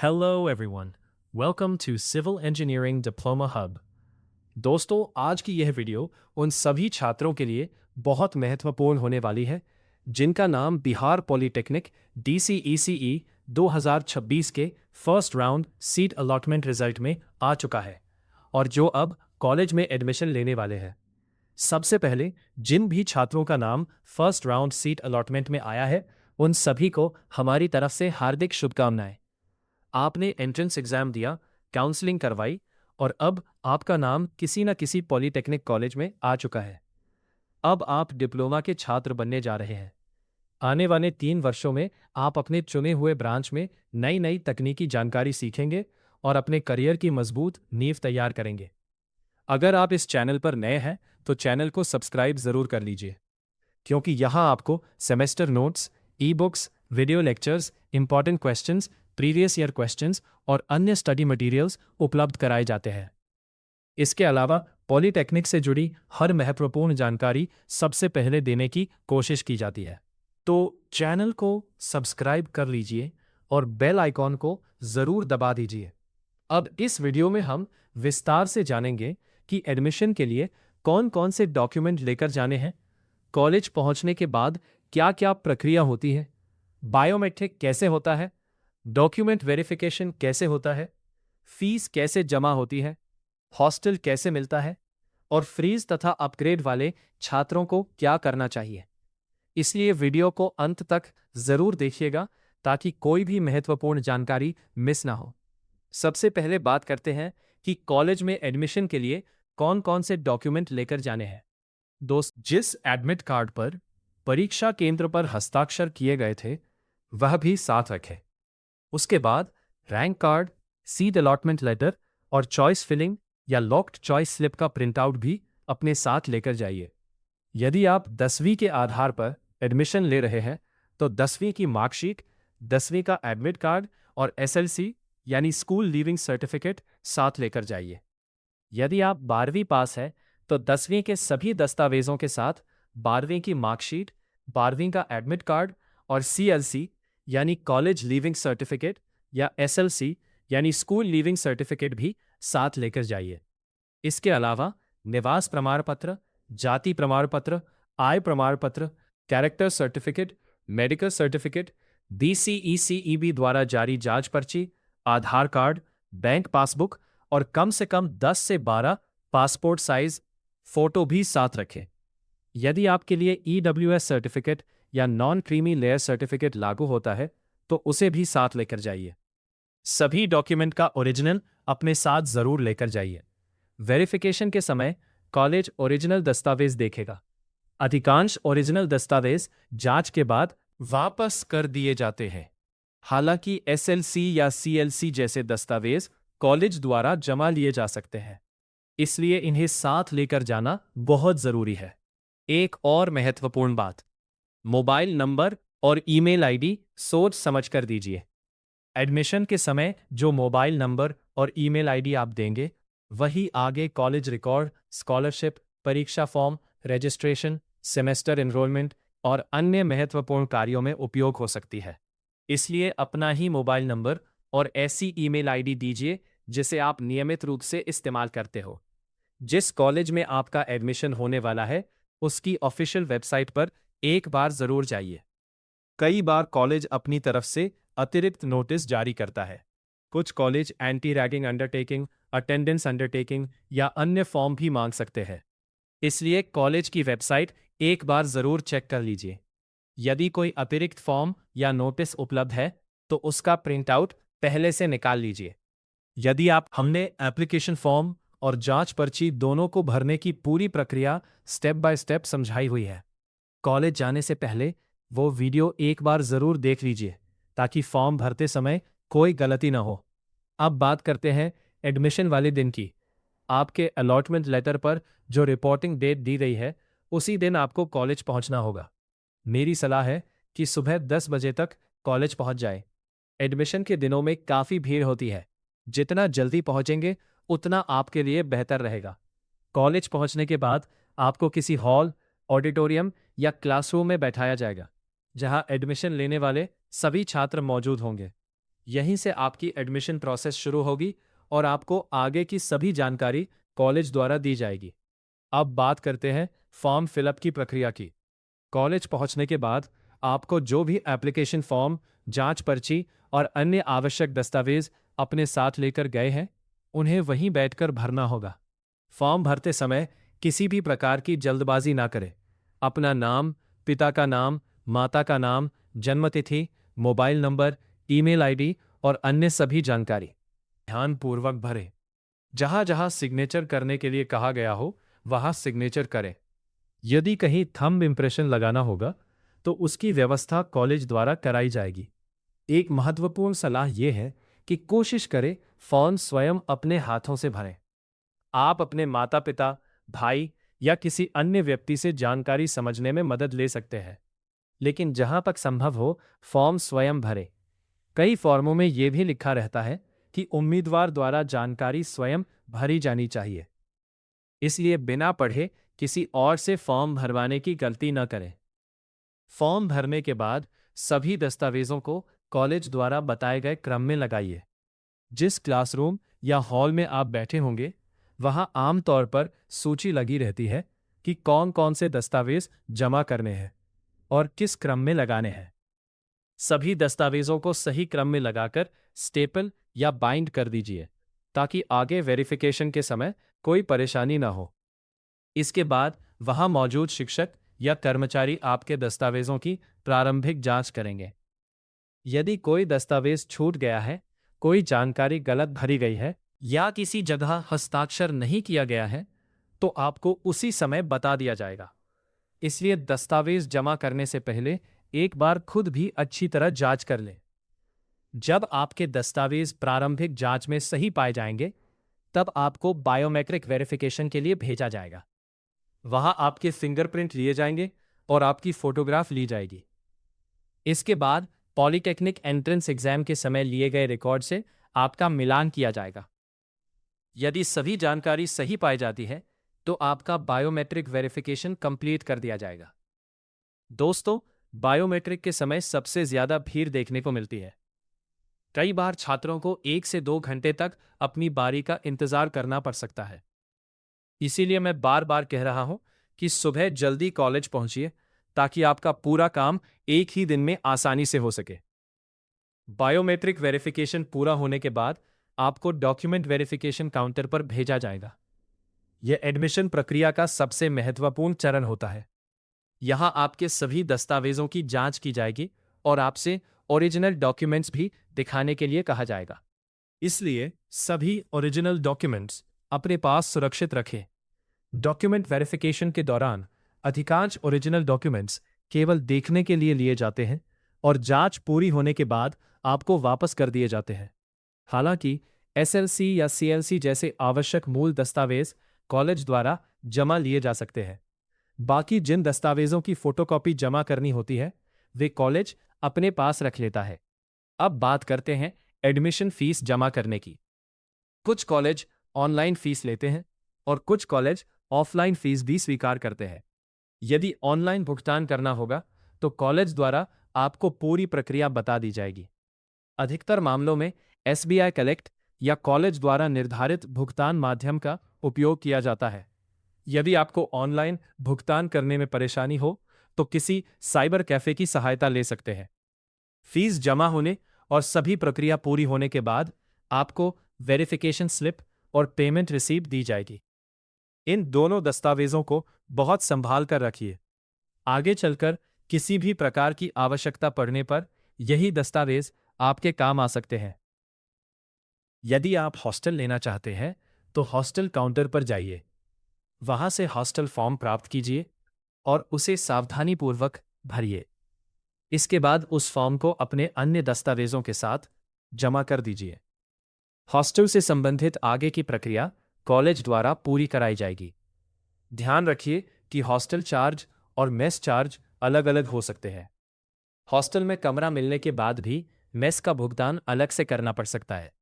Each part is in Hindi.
Hello everyone. Welcome to Civil Engineering Diploma Hub. दोस्तों, आज की यह वीडियो उन सभी छात्रों के लिए बहुत महत्वपूर्ण होने वाली है जिनका नाम बिहार पॉलिटेक्निक DCECE 2026 के first round seat allotment result में आ चुका है और जो अब कॉलेज में एडमिशन लेने वाले हैं। सबसे पहले जिन भी छात्रों का नाम फर्स्ट राउंड सीट अलॉटमेंट में आया है उन सभी को हमारी तरफ से हार्दिक शुभकामनाएं। आपने एंट्रेंस एग्जाम दिया, काउंसलिंग करवाई और अब आपका नाम किसी न किसी पॉलिटेक्निक कॉलेज में आ चुका है। अब आप डिप्लोमा के छात्र बनने जा रहे हैं। आने वाले 3 वर्षों में आप अपने चुने हुए ब्रांच में नई नई तकनीकी जानकारी सीखेंगे और अपने करियर की मजबूत नींव तैयार करेंगे। अगर आप इस चैनल पर नए हैं तो चैनल को सब्सक्राइब जरूर कर लीजिए, क्योंकि यहाँ आपको semester notes, e books, video lectures, important questions, previous year questions और अन्य स्टडी मटेरियल्स उपलब्ध कराए जाते हैं। इसके अलावा पॉलिटेक्निक से जुड़ी हर महत्वपूर्ण जानकारी सबसे पहले देने की कोशिश की जाती है। तो चैनल को सब्सक्राइब कर लीजिए और बेल आइकॉन को ज़रूर दबा दीजिए। अब इस वीडियो में हम विस्तार से जानेंगे कि एडमिशन के लिए कौन कौन से डॉक्यूमेंट लेकर जाने हैं, कॉलेज पहुंचने के बाद क्या क्या प्रक्रिया होती है, बायोमेट्रिक कैसे होता है, डॉक्यूमेंट वेरिफिकेशन कैसे होता है, फीस कैसे जमा होती है, हॉस्टल कैसे मिलता है और फ्रीज तथा अपग्रेड वाले छात्रों को क्या करना चाहिए। इसलिए वीडियो को अंत तक जरूर देखिएगा ताकि कोई भी महत्वपूर्ण जानकारी मिस ना हो। सबसे पहले बात करते हैं कि कॉलेज में एडमिशन के लिए कौन कौन से डॉक्यूमेंट लेकर जाने हैं। दोस्त, जिस एडमिट कार्ड पर परीक्षा केंद्र पर हस्ताक्षर किए गए थे वह भी साथ रखें। उसके बाद rank card, seat allotment letter और चॉइस फिलिंग या लॉक्ड चॉइस स्लिप का प्रिंटआउट भी अपने साथ लेकर जाइए। यदि आप 10वीं के आधार पर एडमिशन ले रहे हैं तो 10वीं की मार्कशीट, 10वीं का एडमिट कार्ड और SLC यानी स्कूल लीविंग सर्टिफिकेट साथ लेकर जाइए। यदि आप 12वीं पास है तो 10वीं के सभी दस्तावेजों के साथ 12वीं की मार्कशीट, 12वीं का एडमिट कार्ड और CLC यानी कॉलेज लीविंग सर्टिफिकेट या SLC यानी स्कूल लीविंग सर्टिफिकेट भी साथ लेकर जाइए। इसके अलावा निवास प्रमाण पत्र, जाति प्रमाण पत्र, आय प्रमाण पत्र, character certificate, medical certificate, DCECEB द्वारा जारी जांच पर्ची, आधार कार्ड, बैंक पासबुक और कम से कम 10 से 12 पासपोर्ट साइज फोटो भी साथ रखें। यदि आपके लिए EWS सर्टिफिकेट या नॉन क्रीमी लेयर सर्टिफिकेट लागू होता है तो उसे भी साथ लेकर जाइए। सभी डॉक्यूमेंट का ओरिजिनल अपने साथ जरूर लेकर जाइए। वेरिफिकेशन के समय कॉलेज ओरिजिनल दस्तावेज देखेगा। अधिकांश ओरिजिनल दस्तावेज जांच के बाद वापस कर दिए जाते हैं। हालांकि SLC या CLC जैसे दस्तावेज कॉलेज द्वारा जमा लिए जा सकते हैं, इसलिए इन्हें साथ लेकर जाना बहुत जरूरी है। एक और महत्वपूर्ण बात, मोबाइल नंबर और ईमेल आईडी सोच समझ कर दीजिए। एडमिशन के समय जो मोबाइल नंबर और ईमेल आईडी आप देंगे वही आगे कॉलेज रिकॉर्ड, स्कॉलरशिप, परीक्षा फॉर्म, रजिस्ट्रेशन, सेमेस्टर एनरोलमेंट और अन्य महत्वपूर्ण कार्यों में उपयोग हो सकती है। इसलिए अपना ही मोबाइल नंबर और ऐसी ईमेल आईडी दीजिए जिसे आप नियमित रूप से इस्तेमाल करते हो। जिस कॉलेज में आपका एडमिशन होने वाला है उसकी ऑफिशियल वेबसाइट पर एक बार जरूर जाइए। कई बार कॉलेज अपनी तरफ से अतिरिक्त नोटिस जारी करता है। कुछ college anti ragging undertaking, attendance undertaking या अन्य फॉर्म भी मांग सकते हैं। इसलिए कॉलेज की वेबसाइट एक बार जरूर चेक कर लीजिए। यदि कोई अतिरिक्त फॉर्म या नोटिस उपलब्ध है तो उसका प्रिंट आउट पहले से निकाल लीजिए। यदि आप हमने एप्लीकेशन फॉर्म और जांच पर्ची दोनों को भरने की पूरी प्रक्रिया स्टेप बाय स्टेप समझाई हुई है। कॉलेज जाने से पहले वो वीडियो एक बार जरूर देख लीजिए ताकि फॉर्म भरते समय कोई गलती ना हो। अब बात करते हैं एडमिशन वाले दिन की। आपके अलॉटमेंट लेटर पर जो रिपोर्टिंग डेट दी गई है उसी दिन आपको कॉलेज पहुंचना होगा। मेरी सलाह है कि सुबह 10 बजे तक कॉलेज पहुंच जाए। एडमिशन के दिनों में काफ़ी भीड़ होती है। जितना जल्दी पहुंचेंगे उतना आपके लिए बेहतर रहेगा। कॉलेज पहुंचने के बाद आपको किसी हॉल, ऑडिटोरियम या क्लासरूम में बैठाया जाएगा जहां एडमिशन लेने वाले सभी छात्र मौजूद होंगे। यहीं से आपकी एडमिशन प्रोसेस शुरू होगी और आपको आगे की सभी जानकारी कॉलेज द्वारा दी जाएगी। अब बात करते हैं फॉर्म फिलअप की प्रक्रिया की। कॉलेज पहुंचने के बाद आपको जो भी एप्लीकेशन फॉर्म, जांच पर्ची और अन्य आवश्यक दस्तावेज अपने साथ लेकर गए हैं, उन्हें वहीं बैठकर भरना होगा। फॉर्म भरते समय किसी भी प्रकार की जल्दबाजी ना करें। अपना नाम, पिता का नाम, माता का नाम, जन्मतिथि, मोबाइल नंबर, ईमेल आईडी और अन्य सभी जानकारी ध्यानपूर्वक भरें। जहां जहां सिग्नेचर करने के लिए कहा गया हो, वहां सिग्नेचर करें। यदि कहीं थंब इम्प्रेशन लगाना होगा, तो उसकी व्यवस्था कॉलेज द्वारा कराई जाएगी। एक महत्वपूर्ण सलाह यह है कि कोशिश करें फॉर्म स्वयं अपने हाथों से भरें। आप अपने माता-पिता, भाई या किसी अन्य व्यक्ति से जानकारी समझने में मदद ले सकते हैं, लेकिन जहां तक संभव हो, फॉर्म स्वयं भरें। कई फॉर्मों में यह भी लिखा रहता है कि उम्मीदवार द्वारा जानकारी स्वयं भरी जानी चाहिए, इसलिए बिना पढ़े किसी और से फॉर्म भरवाने की गलती न करें। फॉर्म भरने के बाद सभी दस्तावेजों को कॉलेज द्वारा बताए गए क्रम में लगाइए। जिस क्लासरूम या हॉल में आप बैठे होंगे, वहां आमतौर पर सूची लगी रहती है कि कौन कौन से दस्तावेज जमा करने हैं और किस क्रम में लगाने हैं। सभी दस्तावेजों को सही क्रम में लगाकर स्टेपल या बाइंड कर दीजिए, ताकि आगे वेरिफिकेशन के समय कोई परेशानी न हो। इसके बाद वहां मौजूद शिक्षक या कर्मचारी आपके दस्तावेजों की प्रारंभिक जांच करेंगे। यदि कोई दस्तावेज छूट गया है, कोई जानकारी गलत भरी गई है या किसी जगह हस्ताक्षर नहीं किया गया है, तो आपको उसी समय बता दिया जाएगा। इसलिए दस्तावेज जमा करने से पहले एक बार खुद भी अच्छी तरह जांच कर लें। जब आपके दस्तावेज प्रारंभिक जांच में सही पाए जाएंगे, तब आपको बायोमेट्रिक वेरिफिकेशन के लिए भेजा जाएगा। वहां आपके फिंगरप्रिंट लिए जाएंगे और आपकी फोटोग्राफ ली जाएगी। इसके बाद पॉलिटेक्निक एंट्रेंस एग्जाम के समय लिए गए रिकॉर्ड से आपका मिलान किया जाएगा। यदि सभी जानकारी सही पाई जाती है, तो आपका बायोमेट्रिक वेरिफिकेशन कंप्लीट कर दिया जाएगा। दोस्तों, बायोमेट्रिक के समय सबसे ज्यादा भीड़ देखने को मिलती है। कई बार छात्रों को 1 से 2 घंटे तक अपनी बारी का इंतजार करना पड़ सकता है। इसीलिए मैं बार बार कह रहा हूं कि सुबह जल्दी कॉलेज पहुंचिए, ताकि आपका पूरा काम एक ही दिन में आसानी से हो सके। बायोमेट्रिक वेरिफिकेशन पूरा होने के बाद आपको डॉक्यूमेंट वेरिफिकेशन काउंटर पर भेजा जाएगा। यह एडमिशन प्रक्रिया का सबसे महत्वपूर्ण चरण होता है। यहां आपके सभी दस्तावेजों की जांच की जाएगी और आपसे ओरिजिनल डॉक्यूमेंट्स भी दिखाने के लिए कहा जाएगा। इसलिए सभी ओरिजिनल डॉक्यूमेंट्स अपने पास सुरक्षित रखें। डॉक्यूमेंट वेरिफिकेशन के दौरान अधिकांश ओरिजिनल डॉक्यूमेंट्स केवल देखने के लिए लिए जाते हैं और जांच पूरी होने के बाद आपको वापस कर दिए जाते हैं। हालांकि एसएलसी या सीएलसी जैसे आवश्यक मूल दस्तावेज कॉलेज द्वारा जमा लिए जा सकते हैं। बाकी जिन दस्तावेजों की फोटोकॉपी जमा करनी होती है, वे कॉलेज अपने पास रख लेता है। अब बात करते हैं एडमिशन फीस जमा करने की। कुछ कॉलेज ऑनलाइन फीस लेते हैं और कुछ कॉलेज ऑफलाइन फीस भी स्वीकार करते हैं। यदि ऑनलाइन भुगतान करना होगा, तो कॉलेज द्वारा आपको पूरी प्रक्रिया बता दी जाएगी। अधिकतर मामलों में एसबीआई कलेक्ट या कॉलेज द्वारा निर्धारित भुगतान माध्यम का उपयोग किया जाता है। यदि आपको ऑनलाइन भुगतान करने में परेशानी हो, तो किसी साइबर कैफे की सहायता ले सकते हैं। फीस जमा होने और सभी प्रक्रिया पूरी होने के बाद आपको वेरिफिकेशन स्लिप और पेमेंट रिसीप्ट दी जाएगी। इन दोनों दस्तावेजों को बहुत संभाल कर रखिए। आगे चलकर किसी भी प्रकार की आवश्यकता पड़ने पर यही दस्तावेज आपके काम आ सकते हैं। यदि आप हॉस्टल लेना चाहते हैं, तो हॉस्टल काउंटर पर जाइए। वहां से हॉस्टल फॉर्म प्राप्त कीजिए और उसे सावधानीपूर्वक भरिए। इसके बाद उस फॉर्म को अपने अन्य दस्तावेजों के साथ जमा कर दीजिए। हॉस्टल से संबंधित आगे की प्रक्रिया कॉलेज द्वारा पूरी कराई जाएगी। ध्यान रखिए कि हॉस्टल चार्ज और मेस चार्ज अलग अलग हो सकते हैं। हॉस्टल में कमरा मिलने के बाद भी मेस का भुगतान अलग से करना पड़ सकता है।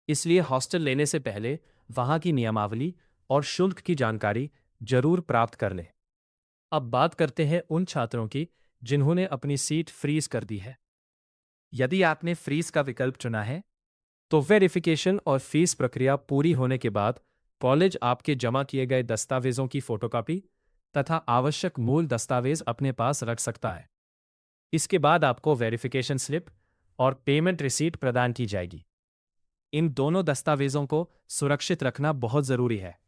इसलिए हॉस्टल लेने से पहले वहां की नियमावली और शुल्क की जानकारी जरूर प्राप्त कर लें। अब बात करते हैं उन छात्रों की जिन्होंने अपनी सीट फ्रीज कर दी है। यदि आपने फीस का विकल्प चुना है तो वेरिफिकेशन और फीस प्रक्रिया पूरी होने के बाद कॉलेज आपके जमा किए गए दस्तावेजों की फोटोकॉपी तथा आवश्यक मूल दस्तावेज अपने पास रख सकता है। इसके बाद आपको वेरिफिकेशन स्लिप और पेमेंट रिसीट प्रदान की जाएगी। इन दोनों दस्तावेजों को सुरक्षित रखना बहुत जरूरी है।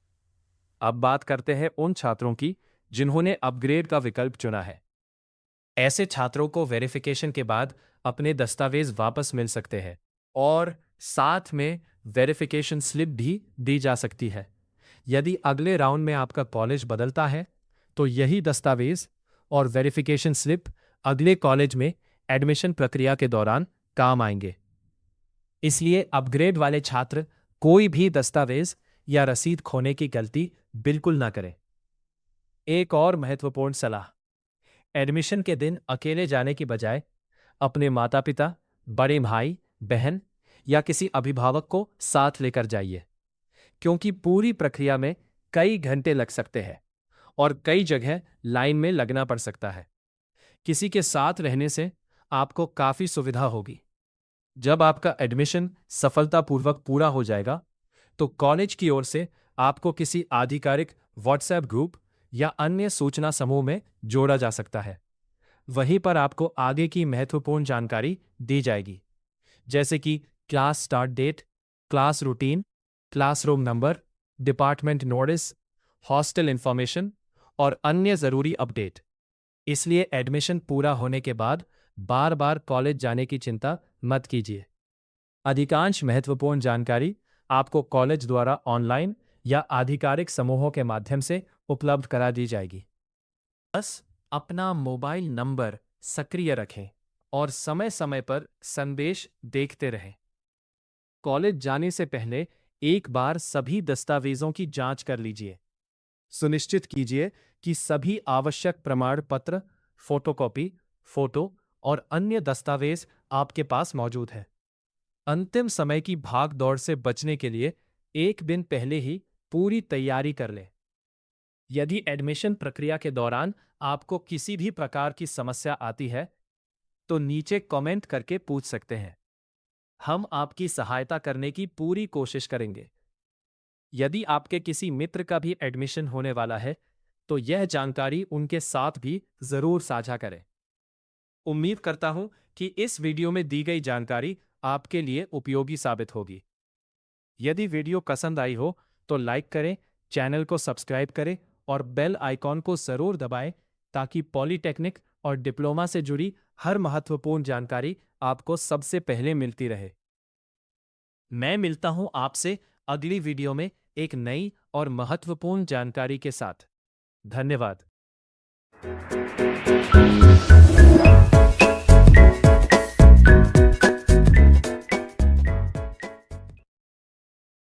अब बात करते हैं उन छात्रों की जिन्होंने अपग्रेड का विकल्प चुना है। ऐसे छात्रों को वेरिफिकेशन के बाद अपने दस्तावेज वापस मिल सकते हैं और साथ में वेरिफिकेशन स्लिप भी दी जा सकती है। यदि अगले राउंड में आपका कॉलेज बदलता है तो यही दस्तावेज और वेरिफिकेशन स्लिप अगले कॉलेज में एडमिशन प्रक्रिया के दौरान काम आएंगे। इसलिए अपग्रेड वाले छात्र कोई भी दस्तावेज या रसीद खोने की गलती बिल्कुल ना करें। एक और महत्वपूर्ण सलाह, एडमिशन के दिन अकेले जाने की बजाय अपने माता पिता, बड़े भाई बहन या किसी अभिभावक को साथ लेकर जाइए, क्योंकि पूरी प्रक्रिया में कई घंटे लग सकते हैं और कई जगह लाइन में लगना पड़ सकता है। किसी के साथ रहने से आपको काफी सुविधा होगी। जब आपका एडमिशन सफलतापूर्वक पूरा हो जाएगा तो कॉलेज की ओर से आपको किसी आधिकारिक व्हाट्सएप ग्रुप या अन्य सूचना समूह में जोड़ा जा सकता है। वहीं पर आपको आगे की महत्वपूर्ण जानकारी दी जाएगी, जैसे कि class start date, class routine, classroom number, department notice, hostel information और अन्य जरूरी अपडेट। इसलिए एडमिशन पूरा होने के बाद बार बार कॉलेज जाने की चिंता मत कीजिए। अधिकांश महत्वपूर्ण जानकारी आपको कॉलेज द्वारा ऑनलाइन या आधिकारिक समूहों के माध्यम से उपलब्ध करा दी जाएगी। बस अपना मोबाइल नंबर सक्रिय रखें और समय समय पर संदेश देखते रहें। कॉलेज जाने से पहले एक बार सभी दस्तावेजों की जांच कर लीजिए। सुनिश्चित कीजिए कि सभी आवश्यक प्रमाण पत्र, फोटोकॉपी, फोटो और अन्य दस्तावेज आपके पास मौजूद हैं। अंतिम समय की भाग दौड़ से बचने के लिए एक दिन पहले ही पूरी तैयारी कर लें। यदि एडमिशन प्रक्रिया के दौरान आपको किसी भी प्रकार की समस्या आती है तो नीचे कमेंट करके पूछ सकते हैं। हम आपकी सहायता करने की पूरी कोशिश करेंगे। यदि आपके किसी मित्र का भी एडमिशन होने वाला है तो यह जानकारी उनके साथ भी जरूर साझा करें। उम्मीद करता हूं कि इस वीडियो में दी गई जानकारी आपके लिए उपयोगी साबित होगी। यदि वीडियो पसंद आई हो तो लाइक करें, चैनल को सब्सक्राइब करें और बेल आइकॉन को जरूर दबाएं ताकि पॉलीटेक्निक और डिप्लोमा से जुड़ी हर महत्वपूर्ण जानकारी आपको सबसे पहले मिलती रहे। मैं मिलता हूं आपसे अगली वीडियो में एक नई और महत्वपूर्ण जानकारी के साथ। धन्यवाद।